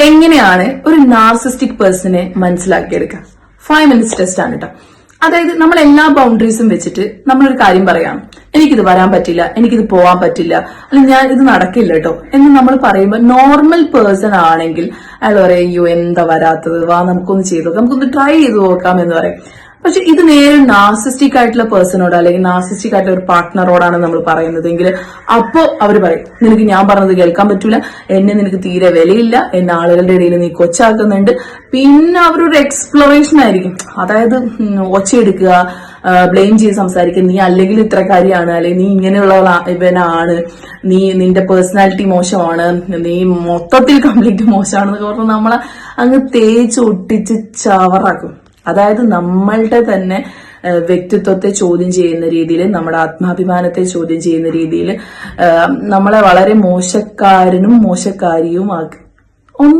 എങ്ങനെയാണ് ഒരു നാർസിസ്റ്റിക് പേഴ്സണെ മനസ്സിലാക്കിയെടുക്കുക? 5 minutes ടെസ്റ്റ് ആണ് കേട്ടോ. അതായത് നമ്മൾ എല്ലാ ബൗണ്ടറീസും വെച്ചിട്ട് നമ്മളൊരു കാര്യം പറയാം, എനിക്കിത് വരാൻ പറ്റില്ല, എനിക്കിത് പോവാൻ പറ്റില്ല, അല്ലെങ്കിൽ ഞാൻ ഇത് നടക്കില്ല കേട്ടോ എന്ന് നമ്മൾ പറയുമ്പോൾ നോർമൽ പേഴ്സൺ ആണെങ്കിൽ അയാൾ പറയും, അയ്യോ എന്താ വരാത്തത്, വാ നമുക്കൊന്ന് ചെയ്ത് നോക്കാം, നമുക്കൊന്ന് ട്രൈ ചെയ്ത് നോക്കാം എന്ന് പറയും. പക്ഷെ ഇത് നേരെ നാർസിസ്റ്റിക് ആയിട്ടുള്ള പേഴ്സണോട് അല്ലെങ്കിൽ നാർസിസ്റ്റിക് ആയിട്ടുള്ള ഒരു പാർട്ട്ണറോടാണ് നമ്മൾ പറയുന്നതെങ്കിൽ അപ്പോ അവര് പറയും, നിനക്ക് ഞാൻ പറഞ്ഞത് കേൾക്കാൻ പറ്റൂല, എന്നെ നിനക്ക് തീരെ വിലയില്ല, എന്നെ ആളുകളുടെ ഇടയിൽ നീ കൊച്ചാക്കുന്നുണ്ട്. പിന്നെ അവരൊരു എക്സ്പ്ലോറേഷൻ ആയിരിക്കും. അതായത് ഒച്ചയെടുക്കുക, ബ്ലെയിം ചെയ്ത് സംസാരിക്കുക, നീ അല്ലെങ്കിൽ ഇത്ര കാര്യമാണ്, അല്ലെങ്കിൽ നീ ഇങ്ങനെയുള്ള ഇവനാണ്, നിന്റെ പേഴ്സണാലിറ്റി മോശമാണ്, നീ മൊത്തത്തിൽ കംപ്ലീറ്റ് മോശമാണെന്നൊക്കെ പറഞ്ഞ് നമ്മളെ അങ്ങ് തേച്ച് ഒട്ടിച്ച് ചവറാക്കും. അതായത് നമ്മളുടെ തന്നെ വ്യക്തിത്വത്തെ ചോദ്യം ചെയ്യുന്ന രീതിയിൽ, നമ്മുടെ ആത്മാഭിമാനത്തെ ചോദ്യം ചെയ്യുന്ന രീതിയിൽ നമ്മളെ വളരെ മോശക്കാരനും മോശക്കാരിയും ആക്കും.